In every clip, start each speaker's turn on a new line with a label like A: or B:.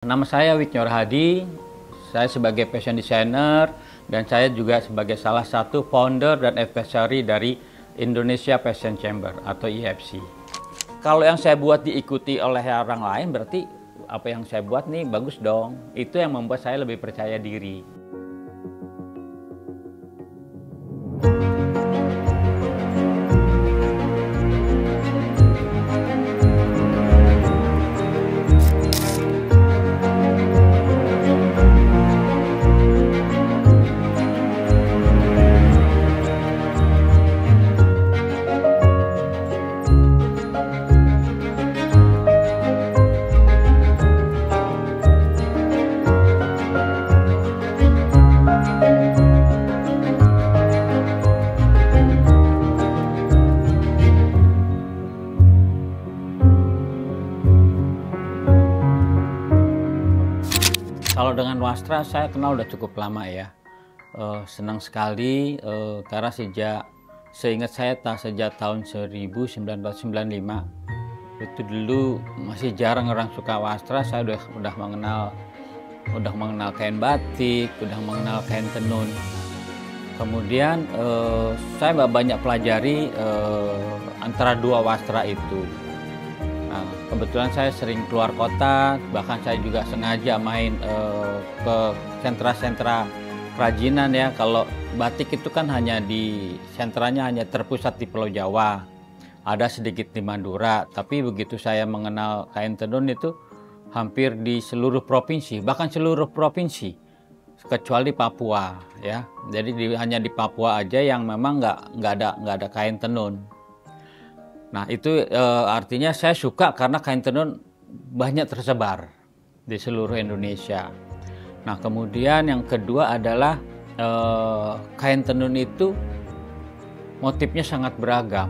A: Nama saya Witnyor Hadi, saya sebagai fashion designer dan saya juga sebagai salah satu founder dan advisory dari Indonesia Fashion Chamber atau IFC. Kalau yang saya buat diikuti oleh orang lain berarti apa yang saya buat nih bagus dong. Itu yang membuat saya lebih percaya diri. Kalau dengan wastra saya kenal udah cukup lama ya. Senang sekali karena seingat saya sejak tahun 1995 itu dulu masih jarang orang suka wastra. Saya udah mengenal kain batik, udah mengenal kain tenun. Kemudian saya banyak pelajari antara dua wastra itu. Nah, kebetulan saya sering keluar kota, bahkan saya juga sengaja main ke sentra-sentra kerajinan ya. Kalau batik itu kan sentranya hanya terpusat di Pulau Jawa, ada sedikit di Madura. Tapi begitu saya mengenal kain tenun itu hampir di seluruh provinsi, bahkan seluruh provinsi kecuali Papua ya. Jadi hanya di Papua aja yang memang nggak ada kain tenun. Nah itu artinya saya suka karena kain tenun banyak tersebar di seluruh Indonesia. Nah kemudian yang kedua adalah kain tenun itu motifnya sangat beragam,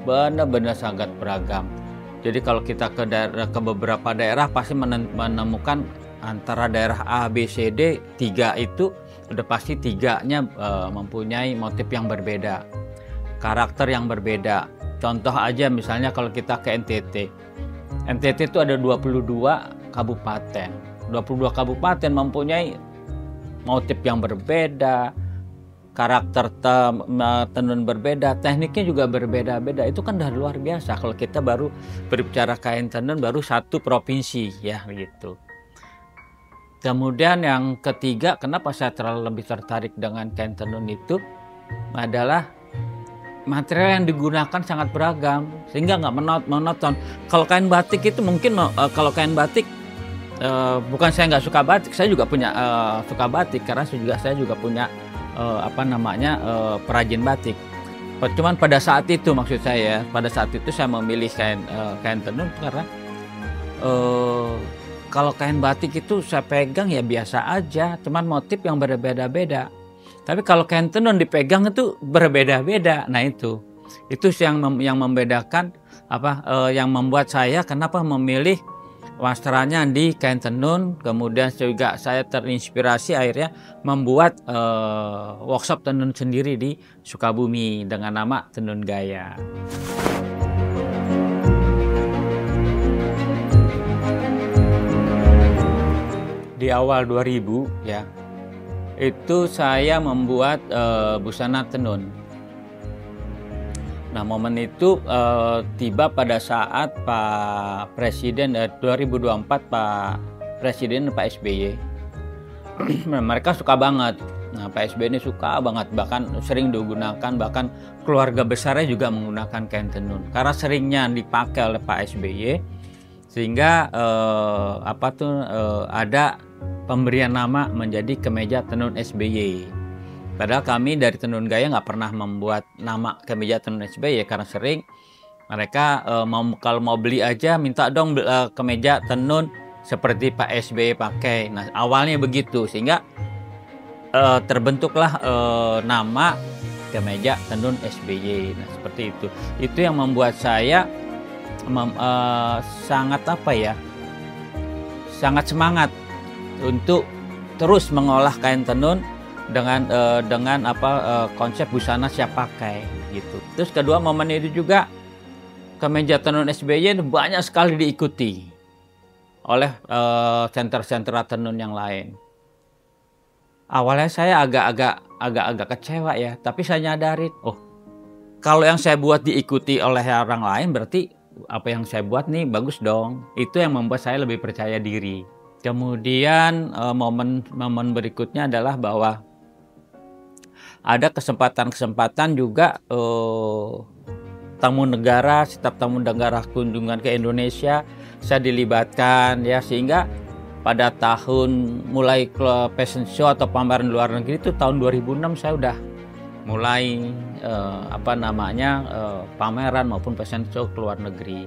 A: benar-benar sangat beragam. Jadi kalau kita ke beberapa daerah pasti menemukan antara daerah A, B, C, D, tiga itu udah pasti tiganya mempunyai motif yang berbeda, karakter yang berbeda. Contoh aja misalnya kalau kita ke NTT. NTT itu ada 22 kabupaten. 22 kabupaten mempunyai motif yang berbeda, karakter tenun berbeda, tekniknya juga berbeda-beda. Itu kan udah luar biasa kalau kita baru berbicara kain tenun baru satu provinsi ya gitu. Kemudian yang ketiga, kenapa saya lebih tertarik dengan kain tenun itu adalah material yang digunakan sangat beragam sehingga nggak monoton. Kalau kain batik itu mungkin kalau kain batik bukan saya nggak suka batik, saya juga punya suka batik karena saya juga punya perajin batik. Cuman pada saat itu maksud saya, pada saat itu saya memilih kain tenun karena kalau kain batik itu saya pegang ya biasa aja, cuman motif yang berbeda-beda. Tapi kalau kain tenun dipegang itu berbeda-beda. Nah itu yang membedakan yang membuat saya kenapa memilih wastranya di kain tenun. Kemudian juga saya terinspirasi akhirnya membuat workshop tenun sendiri di Sukabumi dengan nama Tenun Gaya. Di awal 2000 ya. Itu saya membuat busana tenun. Nah momen itu tiba pada saat Pak Presiden 2024 Pak Presiden Pak SBY. Mereka suka banget. Nah Pak SBY ini suka banget, bahkan sering digunakan, bahkan keluarga besarnya juga menggunakan kain tenun karena seringnya dipakai oleh Pak SBY sehingga ada pemberian nama menjadi kemeja tenun SBY. Padahal kami dari Tenun Gaya nggak pernah membuat nama kemeja tenun SBY karena sering mereka kalau mau beli aja minta dong kemeja tenun seperti Pak SBY pakai. Nah awalnya begitu sehingga terbentuklah nama kemeja tenun SBY. Nah seperti itu. Itu yang membuat saya sangat semangat untuk terus mengolah kain tenun dengan konsep busana siap pakai gitu. Terus kedua momen itu juga kemeja tenun SBY banyak sekali diikuti. oleh sentra-sentra tenun yang lain. Awalnya saya agak kecewa ya, tapi saya nyadarin, oh kalau yang saya buat diikuti oleh orang lain berarti apa yang saya buat nih bagus dong. Itu yang membuat saya lebih percaya diri. Kemudian momen berikutnya adalah bahwa ada kesempatan-kesempatan juga setiap tamu negara kunjungan ke Indonesia saya dilibatkan ya, sehingga pada tahun mulai ke fashion show atau pameran luar negeri itu tahun 2006 saya udah mulai pameran maupun fashion show ke luar negeri.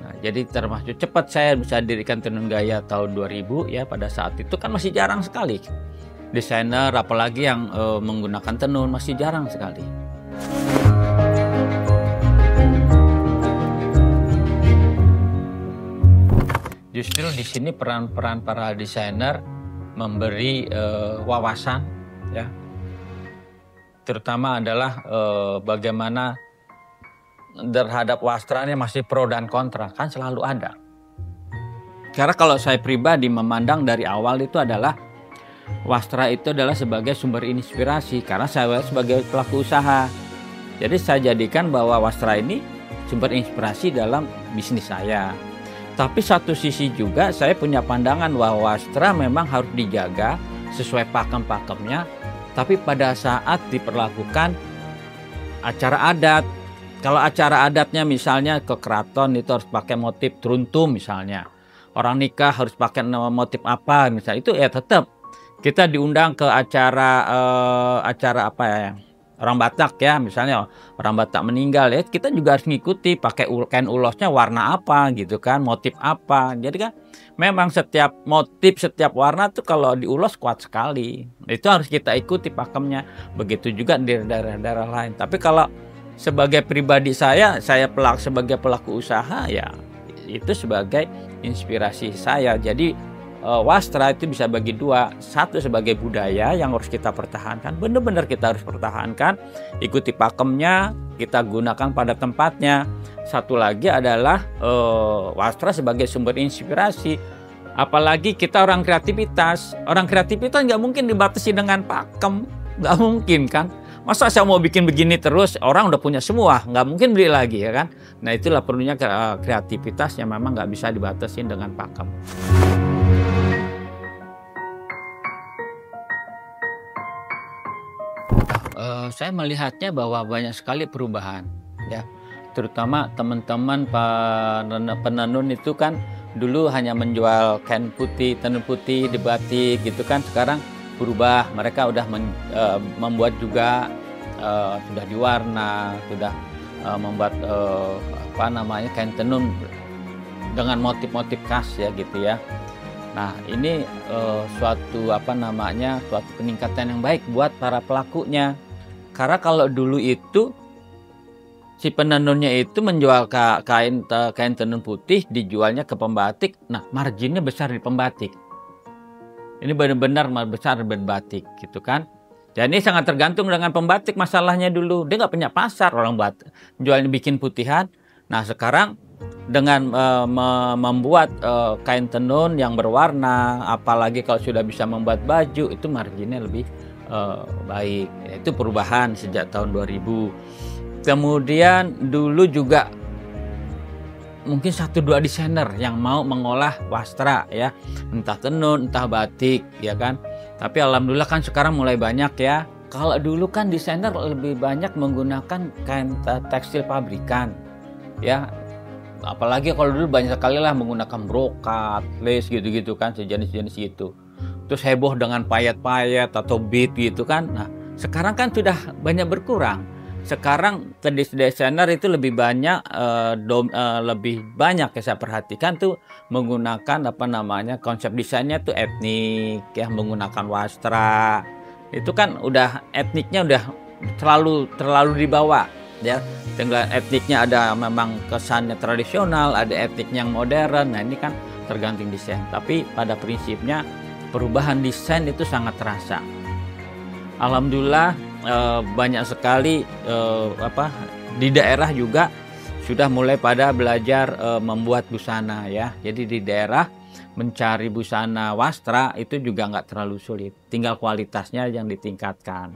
A: Nah, jadi termasuk cepat saya bisa dirikan Tenun Gaya tahun 2000 ya, pada saat itu kan masih jarang sekali desainer apalagi yang menggunakan tenun, masih jarang sekali. Justru di sini peran-peran para desainer memberi wawasan ya, terutama adalah bagaimana terhadap wastra ini masih pro dan kontra, kan selalu ada. Karena kalau saya pribadi memandang dari awal itu adalah wastra itu adalah sebagai sumber inspirasi, karena saya sebagai pelaku usaha. Jadi saya jadikan bahwa wastra ini sumber inspirasi dalam bisnis saya. Tapi satu sisi juga saya punya pandangan bahwa wastra memang harus dijaga sesuai pakem-pakemnya. Tapi pada saat diperlakukan acara adat, kalau acara adatnya misalnya ke keraton itu harus pakai motif teruntum misalnya. Orang nikah harus pakai motif apa misalnya, itu ya tetap kita diundang ke acara apa ya, orang Batak ya, misalnya orang Batak meninggal ya, kita juga harus ngikuti pakai kain ulosnya warna apa gitu kan, motif apa. Jadi kan memang setiap motif, setiap warna tuh kalau diulos kuat sekali. Itu harus kita ikuti pakemnya. Begitu juga di daerah-daerah lain. Tapi kalau sebagai pribadi saya sebagai pelaku usaha ya itu sebagai inspirasi saya. Jadi wastra itu bisa bagi dua. Satu sebagai budaya yang harus kita pertahankan, benar-benar kita harus pertahankan, ikuti pakemnya, kita gunakan pada tempatnya. Satu lagi adalah wastra sebagai sumber inspirasi. Apalagi kita orang kreativitas nggak mungkin dibatasi dengan pakem, nggak mungkin kan. Masa saya mau bikin begini terus, orang udah punya semua, nggak mungkin beli lagi ya kan. Nah itulah perlunya kreativitas yang memang nggak bisa dibatasi dengan pakem. Saya melihatnya bahwa banyak sekali perubahan ya, terutama teman-teman penenun itu kan dulu hanya menjual kain putih, tenun putih di batik gitu kan. Sekarang berubah, mereka udah membuat juga sudah diwarna, sudah membuat kain tenun dengan motif-motif khas ya gitu ya. Nah ini suatu peningkatan yang baik buat para pelakunya. Karena kalau dulu itu si penenunnya itu menjual kain tenun putih, dijualnya ke pembatik. Nah marginnya besar di pembatik. Ini benar-benar besar berbatik gitu kan. Dan ini sangat tergantung dengan pembatik masalahnya dulu. Dia nggak punya pasar, orang jualnya bikin putihan. Nah sekarang dengan membuat kain tenun yang berwarna, apalagi kalau sudah bisa membuat baju, itu marginnya lebih baik. Itu perubahan sejak tahun 2000. Kemudian dulu juga mungkin 1-2 desainer yang mau mengolah wastra ya, entah tenun, entah batik ya kan. Tapi alhamdulillah kan sekarang mulai banyak ya. Kalau dulu kan desainer lebih banyak menggunakan kain tekstil pabrikan ya. Apalagi kalau dulu banyak sekali lah menggunakan brokat, lace gitu-gitu kan, sejenis-jenis gitu. Terus heboh dengan payet-payet atau bead gitu kan. Nah sekarang kan sudah banyak berkurang. Sekarang desainer itu lebih banyak ya saya perhatikan tuh menggunakan konsep desainnya tuh etnik ya, menggunakan wastra. Itu kan udah etniknya udah terlalu dibawa ya. Tinggal etniknya ada memang kesannya tradisional, ada etniknya yang modern. Nah ini kan tergantung desain. Tapi pada prinsipnya perubahan desain itu sangat terasa. Alhamdulillah banyak sekali di daerah juga sudah mulai pada belajar membuat busana ya. Jadi di daerah mencari busana wastra itu juga nggak terlalu sulit, tinggal kualitasnya yang ditingkatkan.